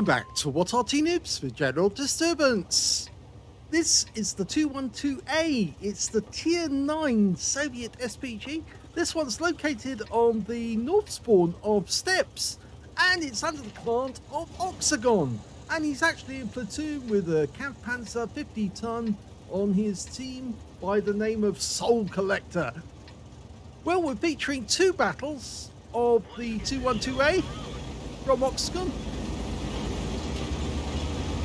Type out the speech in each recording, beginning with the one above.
back to What Arty Noobs with General Disturbance. This is the 212A. It's the Tier 9 Soviet SPG. This one's located on the north spawn of Steppes, and it's under the command of Oxagon. And he's actually in platoon with a Kampfpanzer 50-ton on his team by the name of Soul Collector. Well, we're featuring two battles of the 212A from Oxagon.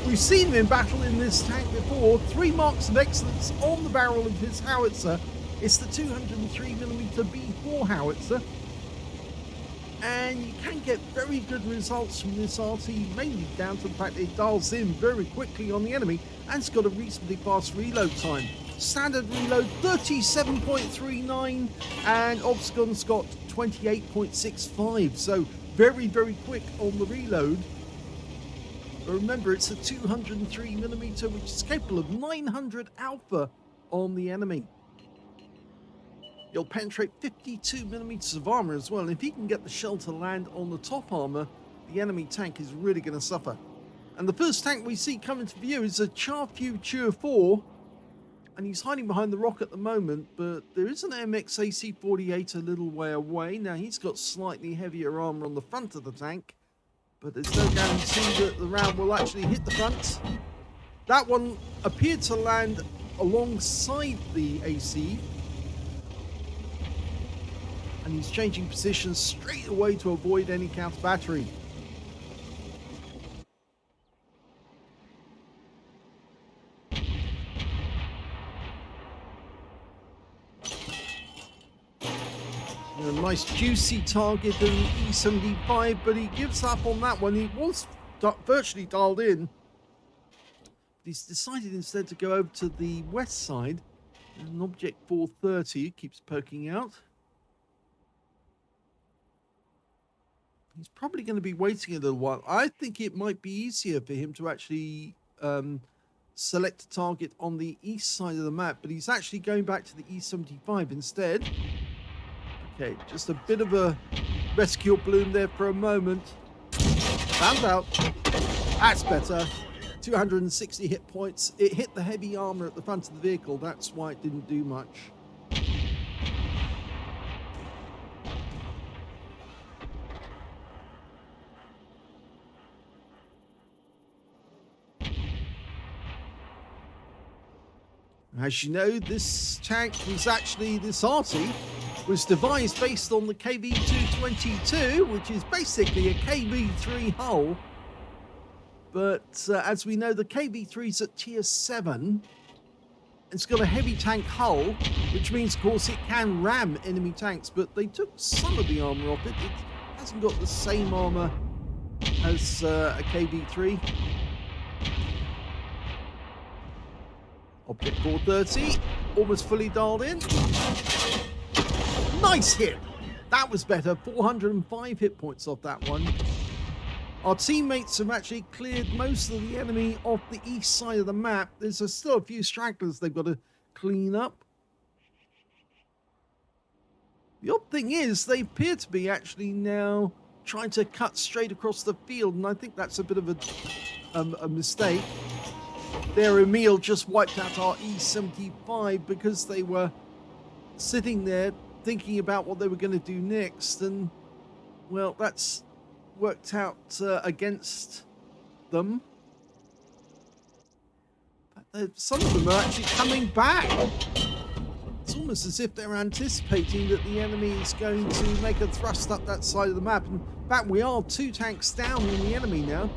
We've seen him in battle in this tank before. 3 marks of excellence on the barrel of his howitzer. It's the 203mm B4 howitzer. And you can get very good results from this Arty, mainly down to the fact that it dials in very quickly on the enemy and it's got a reasonably fast reload time. Standard reload 37.39 and Oxagon's got 28.65, so very, very quick on the reload. But remember, it's a 203mm, which is capable of 900 alpha on the enemy. You'll penetrate 52mm of armor as well. And if he can get the shell to land on the top armor, the enemy tank is really going to suffer. And the first tank we see coming to view is a Shure 4. And he's hiding behind the rock at the moment, but there is an MX AC-48 a little way away. Now, he's got slightly heavier armor on the front of the tank, but there's no guarantee that the round will actually hit the front. That one appeared to land alongside the AC. And he's changing positions straight away to avoid any counter battery. A nice juicy target in E75, but he gives up on that one. He was virtually dialed in. He's decided instead to go over to the west side. There's an object 430 keeps poking out. He's probably going to be waiting a little while. I think it might be easier for him to actually select a target on the east side of the map, but he's actually going back to the E75 instead. Okay, just a bit of a rescue bloom there for a moment. Found out. That's better. 260 hit points. It hit the heavy armor at the front of the vehicle. That's why it didn't do much. As you know, this tank was actually, this Arty was devised based on the KV-222, which is basically a KV-3 hull. But as we know, the KV-3 is at tier 7. It's got a heavy tank hull, which means, of course, it can ram enemy tanks, but they took some of the armor off it. It hasn't got the same armor as a KV-3. Object 430, almost fully dialed in. Nice hit! That was better. 405 hit points off that one. Our teammates have actually cleared most of the enemy off the east side of the map. There's still a few stragglers they've got to clean up. The odd thing is, they appear to be actually now trying to cut straight across the field, and I think that's a bit of a mistake. There, Emil just wiped out our E75 because they were sitting there thinking about what they were going to do next, and well, that's worked out against them. But some of them are actually coming back. It's almost as if they're anticipating that the enemy is going to make a thrust up that side of the map. In fact, we are 2 tanks down on the enemy now,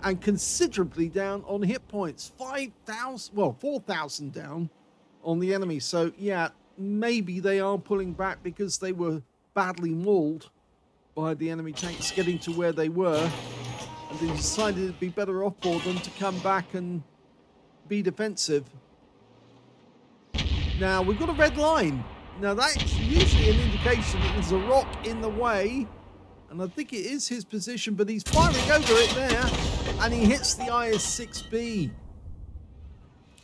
and considerably down on hit points. 5,000, well, 4,000 down on the enemy. So yeah, maybe they are pulling back because they were badly mauled by the enemy tanks getting to where they were, and they decided it'd be better off for them to come back and be defensive. Now, we've got a red line. Now, that's usually an indication that there's a rock in the way, and I think it is his position, but he's firing over it there, and he hits the IS-6B.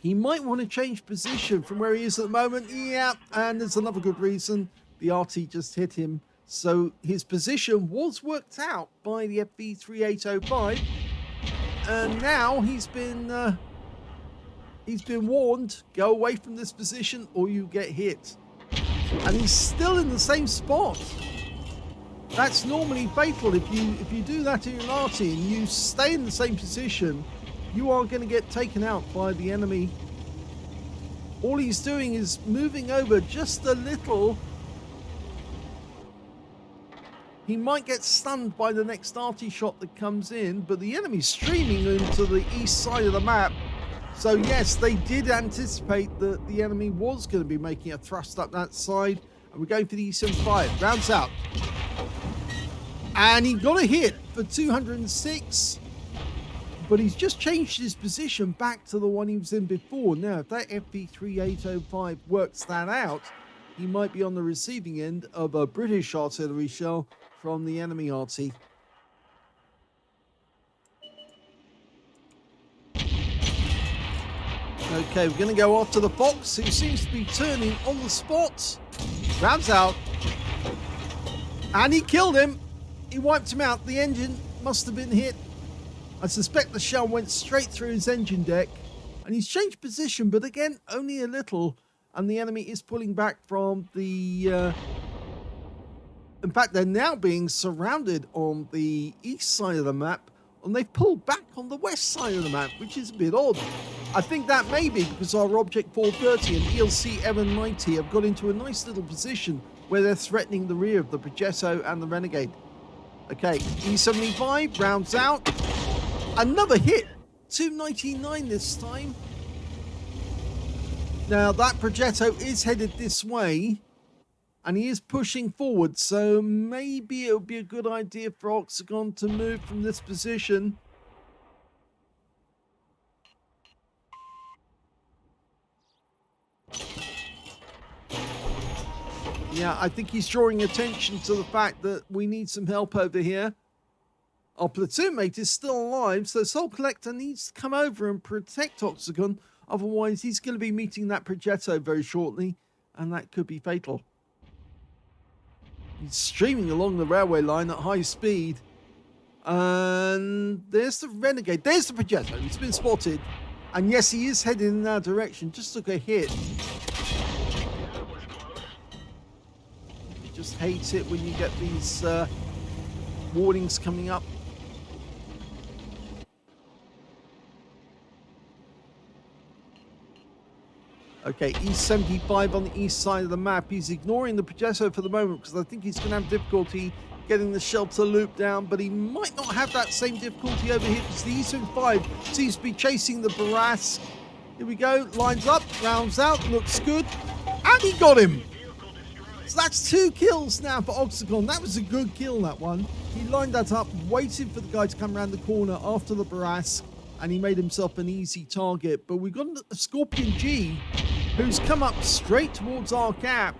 He might want to change position from where he is at the moment. Yeah, and there's another good reason. The Arty just hit him. So his position was worked out by the FV3805. and now he's been warned, go away from this position or you get hit. And he's still in the same spot. That's normally fatal. If you do that in an Arty and you stay in the same position, you are going to get taken out by the enemy. All he's doing is moving over just a little. He might get stunned by the next Arty shot that comes in, but the enemy's streaming into the east side of the map. So yes, they did anticipate that the enemy was going to be making a thrust up that side. And we're going for the ENJ0Y. Rounds out. And he got a hit for 206. But he's just changed his position back to the one he was in before. Now, if that FV3805 works that out, he might be on the receiving end of a British artillery shell from the enemy Arty. Okay, we're going to go after the Fox, who seems to be turning on the spot. Rounds out. And he killed him. He wiped him out. The engine must have been hit. I suspect the shell went straight through his engine deck. And he's changed position, but again, only a little. And the enemy is pulling back from the... In fact, they're now being surrounded on the east side of the map. And they've pulled back on the west side of the map, which is a bit odd. I think that may be because our Object 430 and ELC M90 have got into a nice little position where they're threatening the rear of the Progetto and the Renegade. Okay, E75 rounds out. Another hit. 299 this time. Now, that Progetto is headed this way. And he is pushing forward, so maybe it would be a good idea for Oxagon to move from this position. Yeah, I think he's drawing attention to the fact that we need some help over here. Our platoon mate is still alive, so Soul Collector needs to come over and protect Oxagon. Otherwise, he's going to be meeting that Progetto very shortly, and that could be fatal. He's streaming along the railway line at high speed. And there's the Renegade. There's the Progetto. He's been spotted. And yes, he is heading in that direction. Just took a hit. You just hate it when you get these warnings coming up. Okay, E75 on the east side of the map. He's ignoring the Progetto for the moment because I think he's going to have difficulty getting the shelter loop down, but he might not have that same difficulty over here because the E75 seems to be chasing the Barrask. Here we go, lines up, rounds out, looks good, and he got him. So that's 2 kills now for Oxagon. That was a good kill, that one. He lined that up, waited for the guy to come around the corner after the Barrask, and he made himself an easy target. But we've got a Scorpion G who's come up straight towards our cap.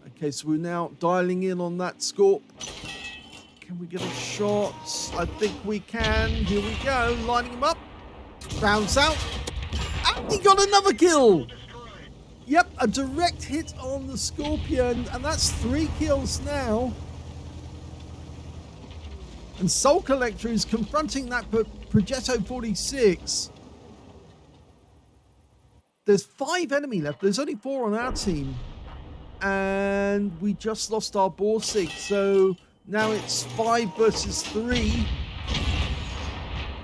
Okay, so we're now dialing in on that Scorp. Can we get a shot? I think we can. Here we go, lining him up. Rounds out. And he got another kill. Yep, a direct hit on the Scorpion, and that's 3 kills now. And Soul Collector is confronting that Progetto 46. There's 5 enemy left. There's only 4 on our team. And we just lost our Borsig. So now it's 5 versus 3.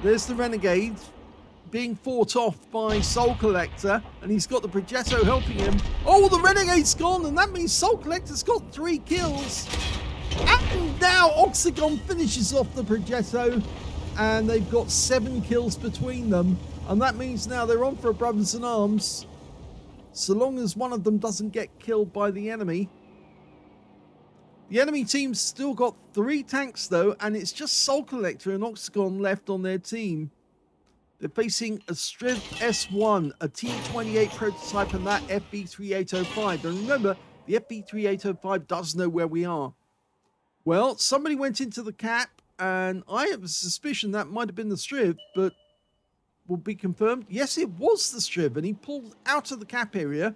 There's the Renegade being fought off by Soul Collector. And he's got the Progetto helping him. Oh, the Renegade's gone. And that means Soul Collector's got 3 kills. And now Oxagon finishes off the Progetto. And they've got 7 kills between them. And that means now they're on for a brothers in arms. So long as one of them doesn't get killed by the enemy. The enemy team's still got 3 tanks though. And it's just Soul Collector and Oxagon left on their team. They're facing a Striv S1, a T28 prototype, and that FV3805. And remember, the FV3805 does know where we are. Well, somebody went into the cap. And I have a suspicion that might have been the Striv, but will be confirmed. Yes, it was the Striv, and he pulled out of the cap area.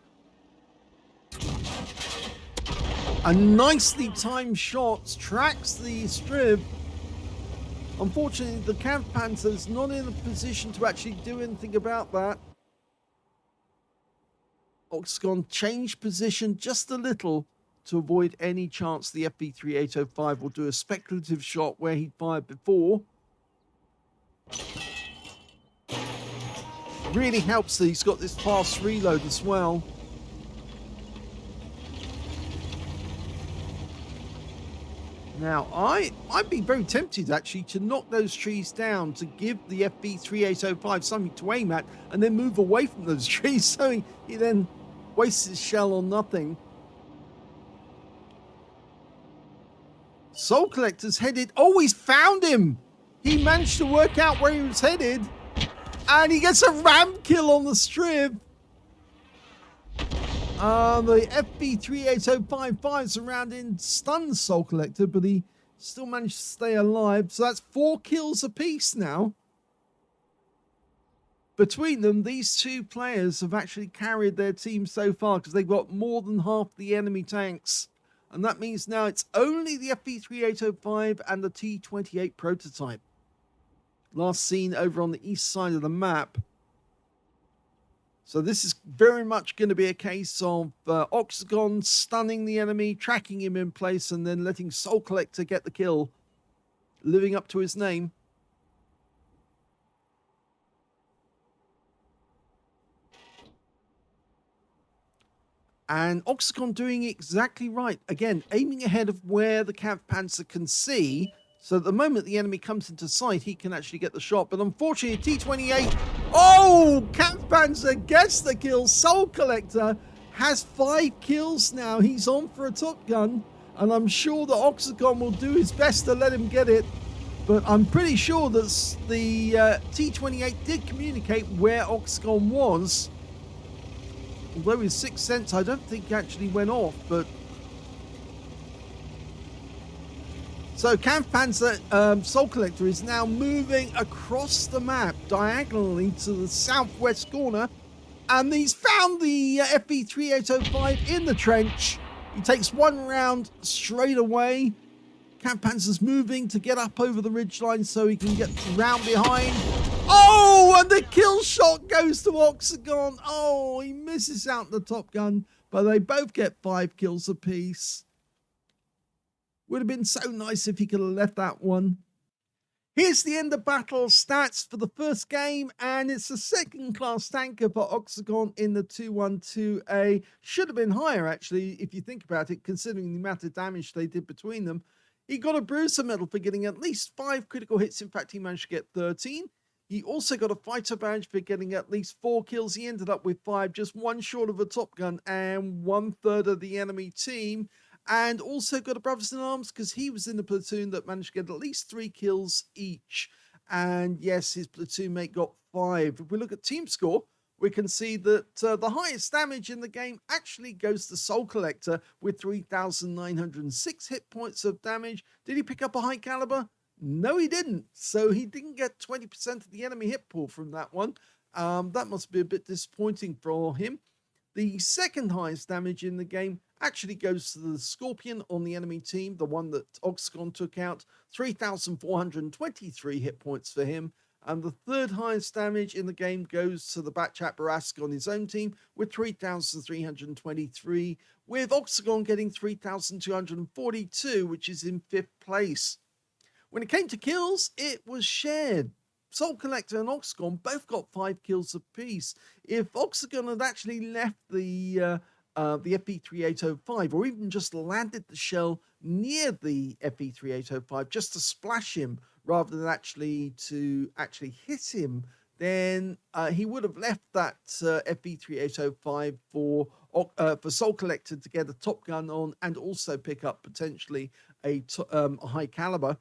A nicely timed shot tracks the Striv. Unfortunately, the Kampfpanzer's not in a position to actually do anything about that. Oxagon changed position just a little to avoid any chance the FV3805 will do a speculative shot where he fired before. Really helps that he's got this fast reload as well. Now, I'd be very tempted actually to knock those trees down to give the FV3805 something to aim at and then move away from those trees so he then wastes his shell on nothing. Soul Collector's headed. Oh, he's found him! He managed to work out where he was headed. And he gets a ram kill on the strip. The FV3805 surrounding stuns Soul Collector, but he still managed to stay alive. So that's 4 kills apiece now. Between them, these two players have actually carried their team so far because they've got more than half the enemy tanks. And that means now it's only the FV3805 and the T28 prototype. Last seen over on the east side of the map. So this is very much going to be a case of Oxagon stunning the enemy, tracking him in place, and then letting Soul Collector get the kill, living up to his name. And Oxagon doing exactly right. Again, aiming ahead of where the Kampfpanzer can see. So at the moment the enemy comes into sight, he can actually get the shot. But unfortunately, T28... Oh! Kampfpanzer gets the kill. Soul Collector has 5 kills now. He's on for a Top Gun. And I'm sure that Oxagon will do his best to let him get it. But I'm pretty sure that the T28 did communicate where Oxagon was. Although his sixth sense, I don't think actually went off, but... So Kampfpanzer Soul Collector is now moving across the map diagonally to the southwest corner. And he's found the FV3805 in the trench. He takes 1 round straight away. Kampfpanzer's moving to get up over the ridgeline so he can get round behind. Oh, and the kill shot goes to Oxagon. Oh, he misses out the Top Gun, but they both get 5 kills apiece. Would have been so nice if he could have left that one. Here's the end of battle stats for the first game, and it's a second-class tanker for Oxagon in the 212A. Should have been higher, actually, if you think about it, considering the amount of damage they did between them. He got a Bruiser medal for getting at least 5 critical hits. In fact, he managed to get 13. He also got a Fighter badge for getting at least 4 kills. He ended up with 5, just 1 short of a Top Gun and 1/3 of the enemy team. And also got a Brothers in Arms because he was in the platoon that managed to get at least 3 kills each. And yes, his platoon mate got 5. If we look at team score, we can see that the highest damage in the game actually goes to Soul Collector with 3,906 hit points of damage. Did he pick up a high caliber? No, he didn't. So he didn't get 20% of the enemy hit pool from that one. That must be a bit disappointing for him. The second highest damage in the game actually goes to the Scorpion on the enemy team, the one that Oxagon took out, 3,423 hit points for him. And the third highest damage in the game goes to the Batchat Barask on his own team with 3,323, with Oxagon getting 3,242, which is in 5th place. When it came to kills, it was shared. Soul Collector and Oxagon both got 5 kills apiece. If Oxagon had actually left the FV3805, or even just landed the shell near the FV3805 just to splash him rather than actually hit him, then he would have left that FV3805 for Soul Collector to get a Top Gun on and also pick up potentially a high caliber.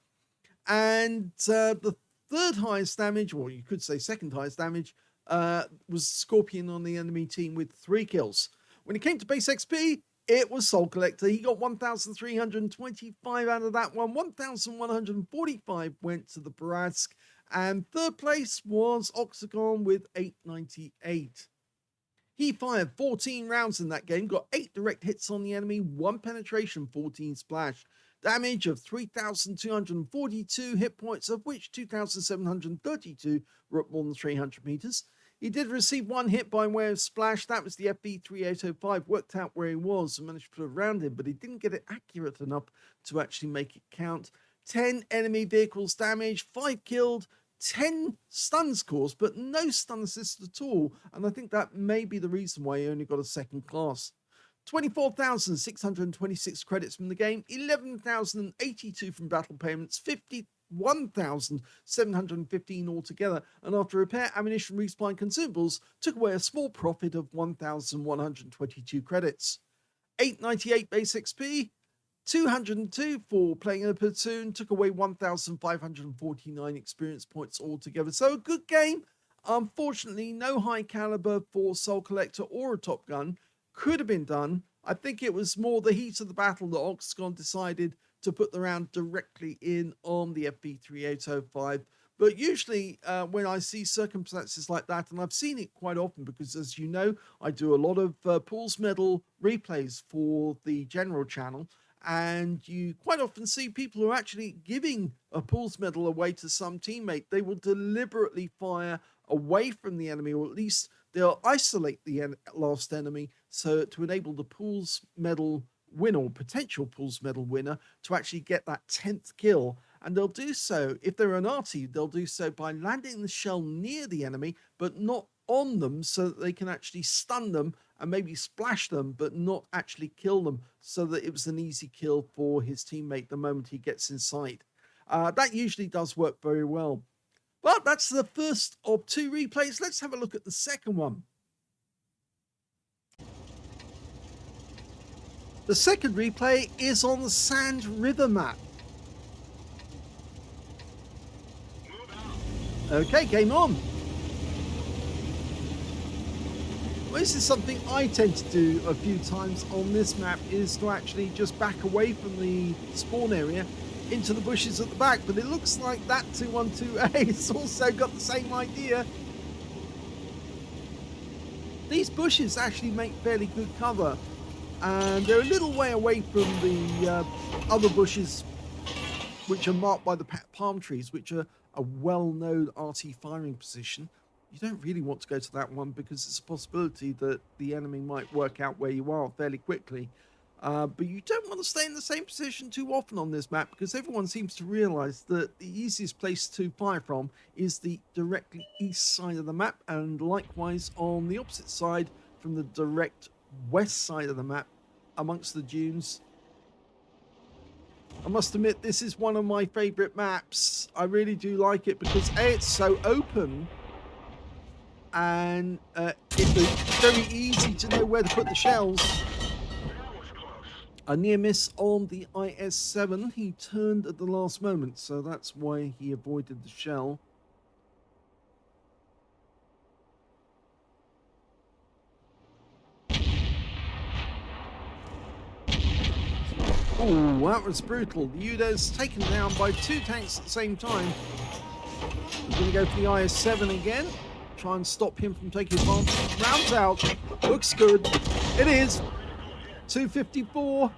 And the third highest damage, or you could say second highest damage, was Scorpion on the enemy team with 3 kills. When it came to base XP, it was Soul Collector. He got 1,325 out of that one. 1,145 went to the Barask. And third place was Oxagon with 898. He fired 14 rounds in that game, got 8 direct hits on the enemy, 1 penetration, 14 splash. damage of 3,242 hit points, of which 2,732 were up more than 300 meters. He did receive one hit by way of splash. That was the FV3805. Worked out where he was and managed to put it around him, but he didn't get it accurate enough to actually make it count. 10 enemy vehicles damaged, 5 killed, 10 stuns caused, but no stun assist at all. And I think that may be the reason why he only got a second class. 24,626 credits from the game, 11,082 from battle payments, 51,715 altogether, and after repair, ammunition, resupply, and consumables, took away a small profit of 1,122 credits. 898 base XP, 202 for playing in a platoon, took away 1,549 experience points altogether. So a good game. Unfortunately, no high caliber for Soul Collector or a Top Gun. Could have been done. I think it was more the heat of the battle that Oxagon decided to put the round directly in on the FV3805. But usually when I see circumstances like that, and I've seen it quite often because, as you know, I do a lot of Pools Medal replays for the general channel, and you quite often see people who are actually giving a Pools Medal away to some teammate. They will deliberately fire away from the enemy, or at least they'll isolate the last enemy so to enable the Pools Medal winner, or potential Pools Medal winner, to actually get that 10th kill. And they'll do so, if they're an Arty, they'll do so by landing the shell near the enemy, but not on them, so that they can actually stun them and maybe splash them, but not actually kill them, so that it was an easy kill for his teammate the moment he gets in sight. That usually does work very well. But that's the first of 2 replays. Let's have a look at the second one. The second replay is on the Sand River map. Okay, game on. Well, this is something I tend to do a few times on this map, is to actually just back away from the spawn area into the bushes at the back, but it looks like that 212A has also got the same idea. These bushes actually make fairly good cover, and they're a little way away from the other bushes which are marked by the palm trees, which are a well-known Arty firing position. You don't really want to go to that one because it's a possibility that the enemy might work out where you are fairly quickly. But you don't want to stay in the same position too often on this map, because everyone seems to realize that the easiest place to fire from is the directly east side of the map, and likewise on the opposite side from the direct west side of the map amongst the dunes. I must admit, this is one of my favorite maps. I really do like it because A, it's so open, and it's very easy to know where to put the shells. A near miss on the IS-7. He turned at the last moment, so that's why he avoided the shell. Oh, that was brutal. The Uda's taken down by 2 tanks at the same time. We're going to go for the IS-7 again. Try and stop him from taking advantage. Rounds out. Looks good. It is. 254.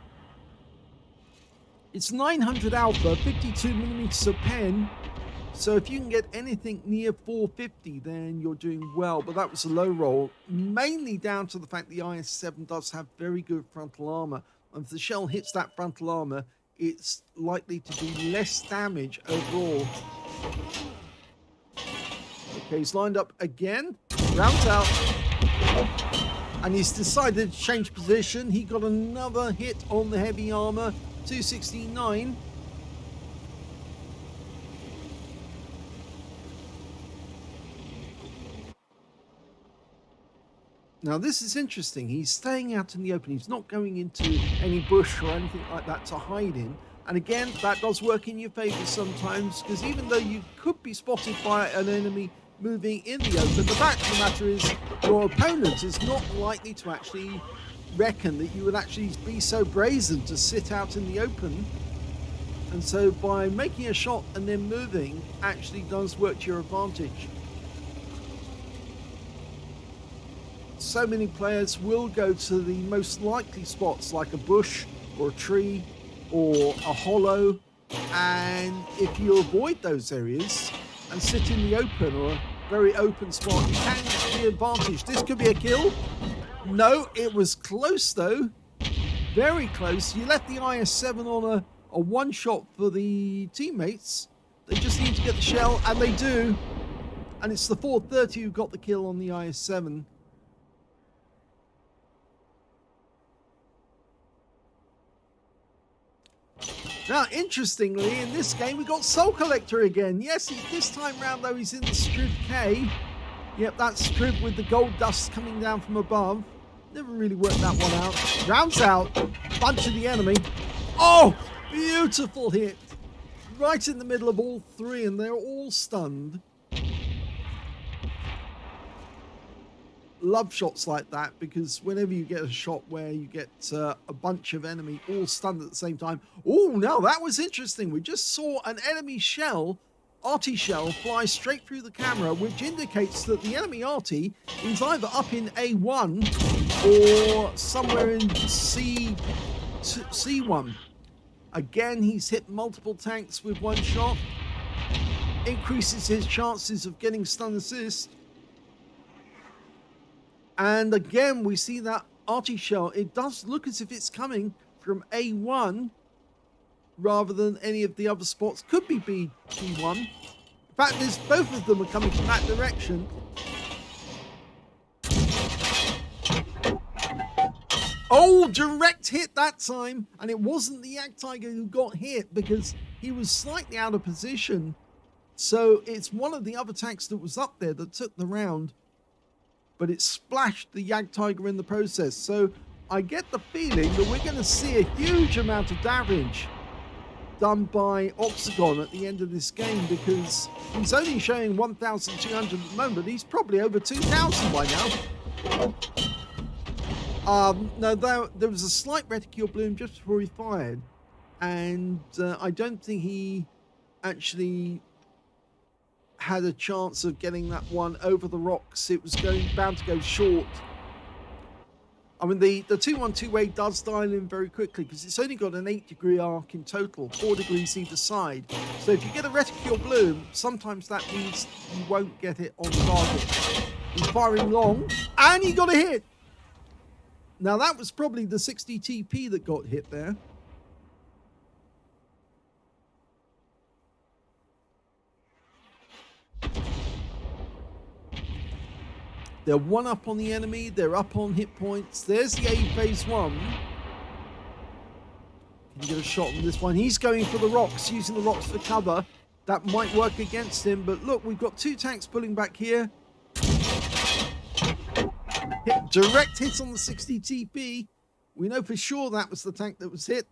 It's 900 alpha, 52 millimeters of pen. So if you can get anything near 450, then you're doing well. But that was a low roll, mainly down to the fact the IS-7 does have very good frontal armor. And if the shell hits that frontal armor, it's likely to do less damage overall. Okay, he's lined up again. Rounds out. And he's decided to change position. He got another hit on the heavy armor. 269. Now this is interesting. He's staying out in the open. He's not going into any bush or anything like that to hide in. And again, that does work in your favor sometimes, because even though you could be spotted by an enemy moving in the open, the fact of the matter is your opponent is not likely to actually reckon that you would actually be so brazen to sit out in the open. And so by making a shot and then moving actually does work to your advantage. So many players will go to the most likely spots like a bush or a tree or a hollow. And if you avoid those areas and sit in the open or a very open spot, you can get the advantage. This could be a kill. No, it was close though. Very close. You left the IS-7 on a one-shot for the teammates. They just need to get the shell, and they do. And it's the 430 who got the kill on the IS-7. Now, interestingly, in this game, we got Soul Collector again. Yes, this time round, though, he's in the Strib K. Yep, that's Strib with the gold dust coming down from above. Never really worked that one out. Rounds out, bunch of the enemy. Oh, beautiful hit. Right in the middle of all three, and they're all stunned. Love shots like that, because whenever you get a shot where you get a bunch of enemy all stunned at the same time. Oh, now that was interesting. We just saw an enemy shell, Arty shell, fly straight through the camera, which indicates that the enemy Arty is either up in A1 or somewhere in C1. Again, he's hit multiple tanks with one shot. Increases his chances of getting stun assist. And again, we see that Arty shell. It does look as if it's coming from A1 rather than any of the other spots. Could be B1. In fact, both of them are coming from that direction. Oh, direct hit that time. And it wasn't the Jagdtiger who got hit because he was slightly out of position. So it's one of the other tanks that was up there that took the round. But it splashed the Jagdtiger in the process. So I get the feeling that we're going to see a huge amount of damage done by Oxagon at the end of this game, because he's only showing 1,200 at the moment. He's probably over 2,000 by now. No, there was a slight reticule bloom just before he fired. And I don't think he actually had a chance of getting that one over the rocks. It was bound to go short. I mean, the 212A does dial in very quickly because it's only got an 8-degree arc in total, 4 degrees either side. So if you get a reticule bloom, sometimes that means you won't get it on target. He's firing long, and he got a hit. Now that was probably the 60 TP that got hit there. They're one up on the enemy. They're up on hit points. There's the A phase 1. Can you get a shot on this one? He's going for the rocks, using the rocks for cover. That might work against him. But look, we've got 2 tanks pulling back here. Direct hits on the 60 TP. We know for sure that was the tank that was hit.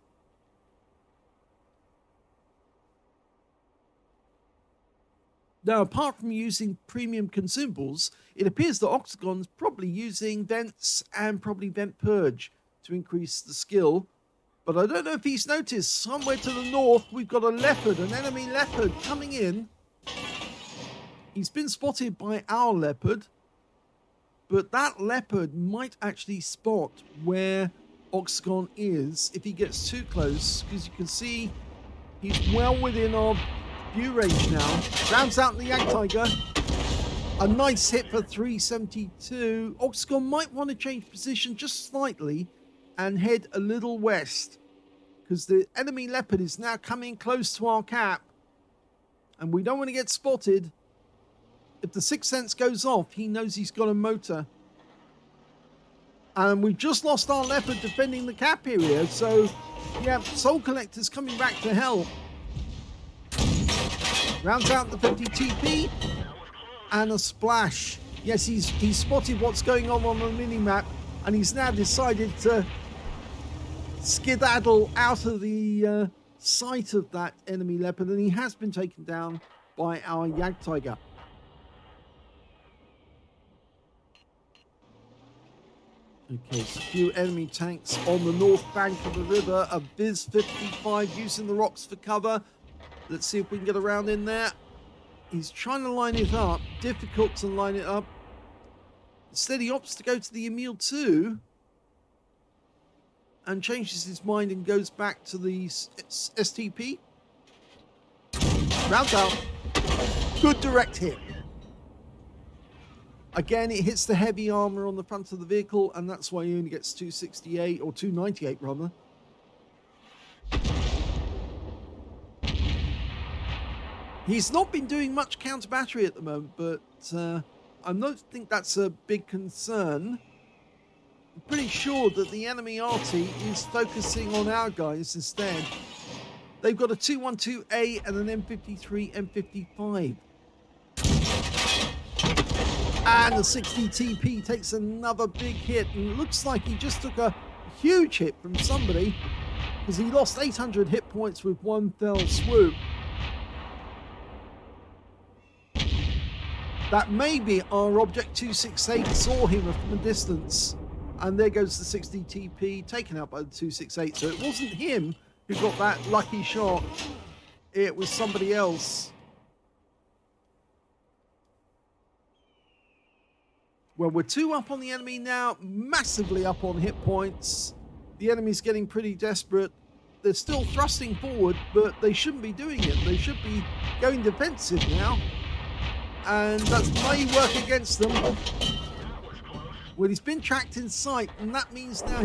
Now, apart from using premium consumables, it appears that Oxagon's probably using vents and probably vent purge to increase the skill. But I don't know if he's noticed, somewhere to the north, we've got a leopard, an enemy leopard coming in. He's been spotted by our leopard, but that leopard might actually spot where Oxagon is if he gets too close, because you can see he's well within our view range now. Rounds out the Jagdtiger. A nice hit for 372. Oxagon might want to change position just slightly and head a little west, because the enemy leopard is now coming close to our cap and we don't want to get spotted. If the sixth sense goes off, he knows he's got a motor. And we've just lost our leopard defending the cap area. So, yeah, Soul Collector's coming back to help. Rounds out the 50 TP. And a splash. Yes, he's spotted what's going on the mini-map. And he's now decided to skedaddle out of the sight of that enemy leopard. And he has been taken down by our Jagdtiger. Okay, so a few enemy tanks on the north bank of the river. A Viz 55 using the rocks for cover. Let's see if we can get around in there. He's trying to line it up. Difficult to line it up. Instead, he opts to go to the Emil 2. and changes his mind and goes back to the STP. Rounds out. Good direct hit. Again, it hits the heavy armor on the front of the vehicle, and that's why he only gets 268 or 298 rather. He's not been doing much counter battery at the moment, but I don't think that's a big concern. I'm pretty sure that the enemy Arty is focusing on our guys instead. They've got a 212A and an M53, M55. And the 60 TP takes another big hit, and it looks like he just took a huge hit from somebody because he lost 800 hit points with one fell swoop. That maybe our Object 268 saw him from a distance, and there goes the 60 TP taken out by the 268. So it wasn't him who got that lucky shot, it was somebody else. Well, we're 2 up on the enemy now, massively up on hit points. The enemy's getting pretty desperate. They're still thrusting forward, but they shouldn't be doing it. They should be going defensive now. And that may work against them. Well, he's been tracked in sight, and that means now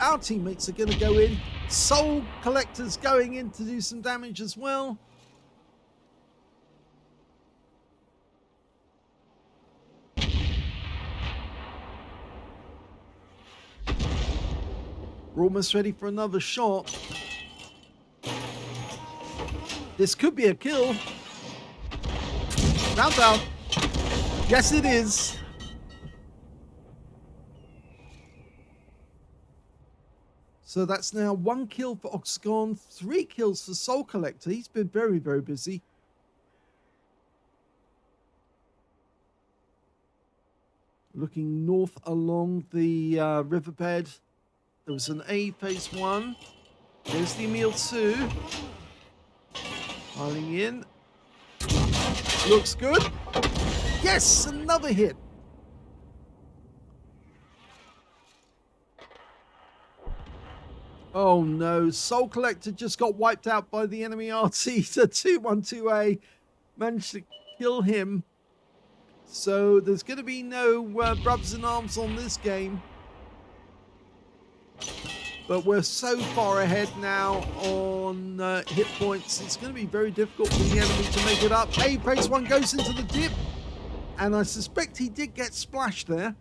our teammates are going to go in. Soul Collector's going in to do some damage as well. We're almost ready for another shot. This could be a kill. Round out. Yes, it is. So that's now 1 kill for Oxagon, 3 kills for Soul Collector. He's been very, very busy. Looking north along the riverbed. There was an A phase 1. There's the ENJ0Y. Piling in. Looks good. Yes, another hit. Oh no, Soul Collector just got wiped out by the enemy Arty. The 212A managed to kill him. So there's going to be no brothers in arms on this game. But we're so far ahead now on hit points, it's going to be very difficult for the enemy to make it up. A phase 1 goes into the dip, and I suspect he did get splashed there.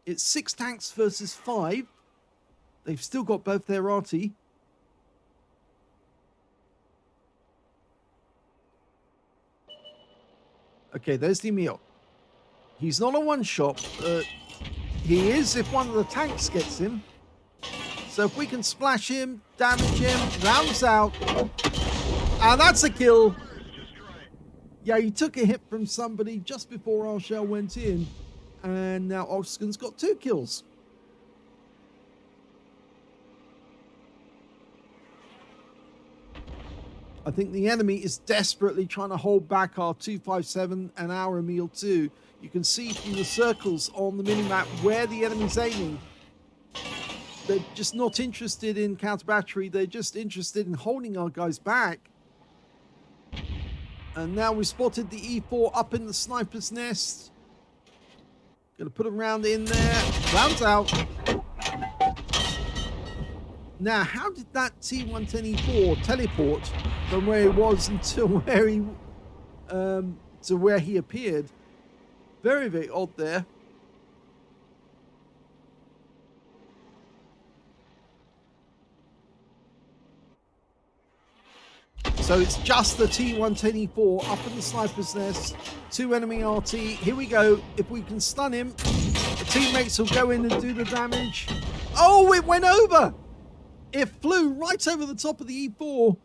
It's 6 tanks versus 5. They've still got both their Arty. Okay, there's the ENJ0Y. He's not a one-shot, but he is if one of the tanks gets him. So if we can splash him, damage him, rounds out. And that's a kill. Yeah, he took a hit from somebody just before our shell went in. And now Oxagon's got 2 kills. I think the enemy is desperately trying to hold back our 257 and our ENJ0Y. You can see from the circles on the minimap where the enemy's aiming. They're just not interested in counter battery. They're just interested in holding our guys back. And now we spotted the E4 up in the sniper's nest. Gonna put a round in there. Rounds out. Now, how did that T110E4 teleport from where he was until where he to where he appeared? Very, very odd there. So it's just the T110E4 up in the sniper's nest. 2 enemy Arty. Here we go. If we can stun him, the teammates will go in and do the damage. Oh, it went over! It flew right over the top of the E4.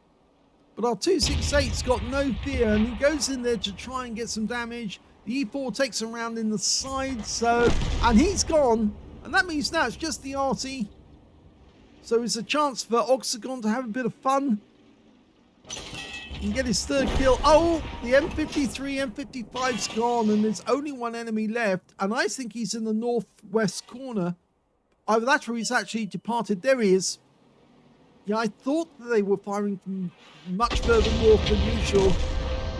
But our 268's got no fear, and he goes in there to try and get some damage. The E4 takes him around in the side, and he's gone. And that means now it's just the Arty. So it's a chance for Oxagon to have a bit of fun. can get his third kill. Oh, the M53, M55's gone, and there's only one enemy left. And I think he's in the northwest corner. Either that or he's actually departed. There he is. Yeah, I thought that they were firing from much further north than usual.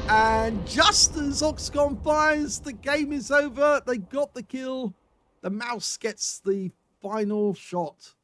And just as Oxagon fires, the game is over. They got the kill. The mouse gets the final shot.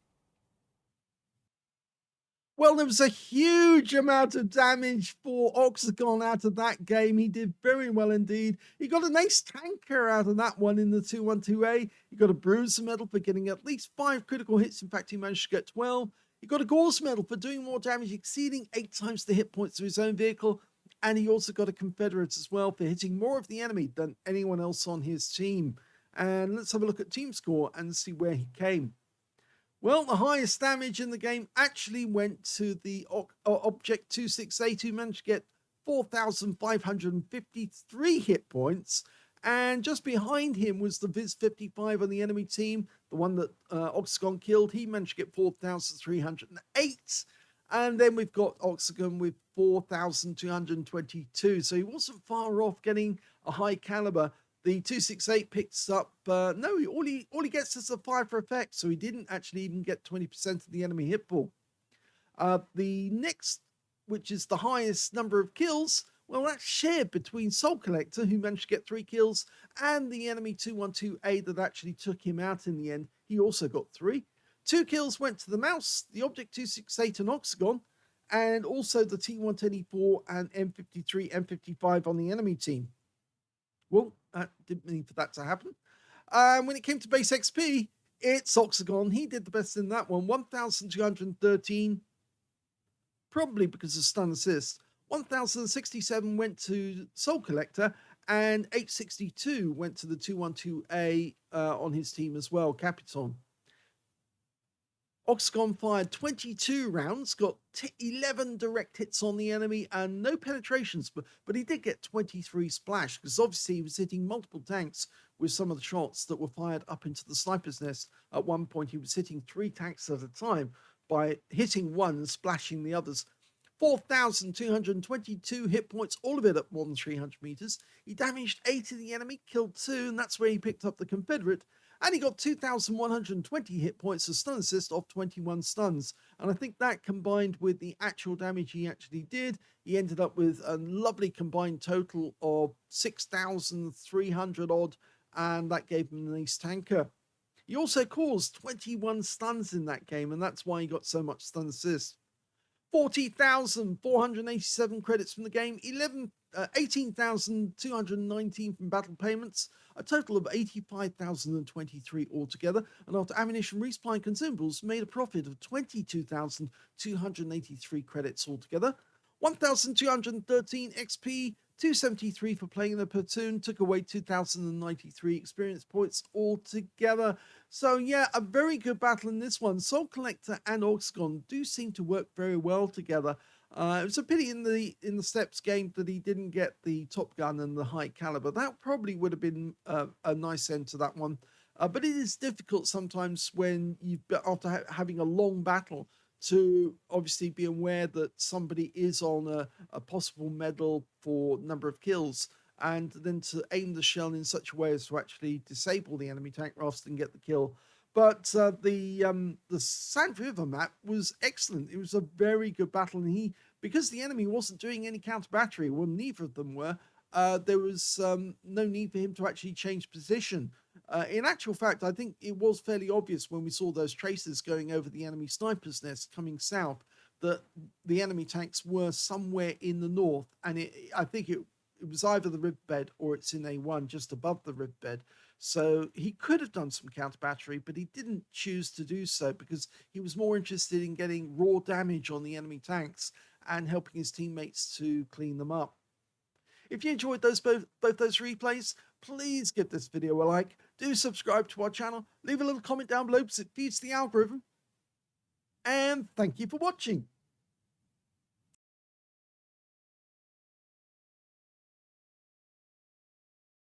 Well, there was a huge amount of damage for Oxagon out of that game. He did very well indeed. He got an ace tanker out of that one in the 212A. He got a bruiser medal for getting at least 5 critical hits. In fact, he managed to get 12. He got a Gauss medal for doing more damage, exceeding 8 times the hit points of his own vehicle. And he also got a Confederate as well for hitting more of the enemy than anyone else on his team. And let's have a look at team score and see where he came. Well, the highest damage in the game actually went to the Object 268, who managed to get 4,553 hit points. And just behind him was the Viz 55 on the enemy team, the one that Oxagon killed. He managed to get 4,308. And then we've got Oxagon with 4,222. So he wasn't far off getting a high caliber. The 268 picks up, no, all he gets is a 5 for effect, so he didn't actually even get 20% of the enemy hit pool. The next, which is the highest number of kills, well, that's shared between Soul Collector, who managed to get 3 kills, and the enemy 212A that actually took him out in the end. He also got 3. 2 kills went to the mouse, the Object 268 and Oxagon, and also the T124 and M53, M55 on the enemy team. Well, didn't mean for that to happen. When it came to base XP, it's Oxagon. He did the best in that one. 1,213, probably because of stun assist. 1,067 went to Soul Collector, and 862 went to the 212A on his team as well, Capiton. Oxagon fired 22 rounds, got 11 direct hits on the enemy and no penetrations, but he did get 23 splash, because obviously he was hitting multiple tanks with some of the shots that were fired up into the sniper's nest. At one point he was hitting 3 tanks at a time by hitting one and splashing the others. 4,222 hit points, all of it at more than 300 meters. He damaged 8 of the enemy, killed 2, and that's where he picked up the Confederate. And he got 2,120 hit points of stun assist off 21 stuns. And I think that combined with the actual damage he actually did, he ended up with a lovely combined total of 6,300 odd, and that gave him an ace tanker. He also caused 21 stuns in that game, and that's why he got so much stun assist. 40,487 credits from the game, 18,219 from battle payments, a total of 85,023 altogether, and after ammunition, resupply and consumables, made a profit of 22,283 credits altogether. 1,213 XP, 273 for playing in the platoon, took away 2,093 experience points altogether. So yeah, a very good battle in this one. Soul Collector and Oxagon do seem to work very well together. It was a pity in the Steps game that he didn't get the Top Gun and the high caliber. That probably would have been a nice end to that one. But it is difficult sometimes when you've been, after having a long battle, to obviously be aware that somebody is on a possible medal for number of kills, and then to aim the shell in such a way as to actually disable the enemy tank rather than get the kill. But the Sand River map was excellent. It was a very good battle, and because the enemy wasn't doing any counter battery, well, neither of them were, there was no need for him to actually change position. In actual fact, I think it was fairly obvious when we saw those traces going over the enemy sniper's nest coming south that the enemy tanks were somewhere in the north, and I think it was either the riverbed or it's in A1 just above the riverbed. So he could have done some counter battery, but he didn't choose to do so because he was more interested in getting raw damage on the enemy tanks and helping his teammates to clean them up. If you enjoyed both those replays, please give this video a like. Do subscribe to our channel. Leave a little comment down below because it feeds the algorithm. And thank you for watching.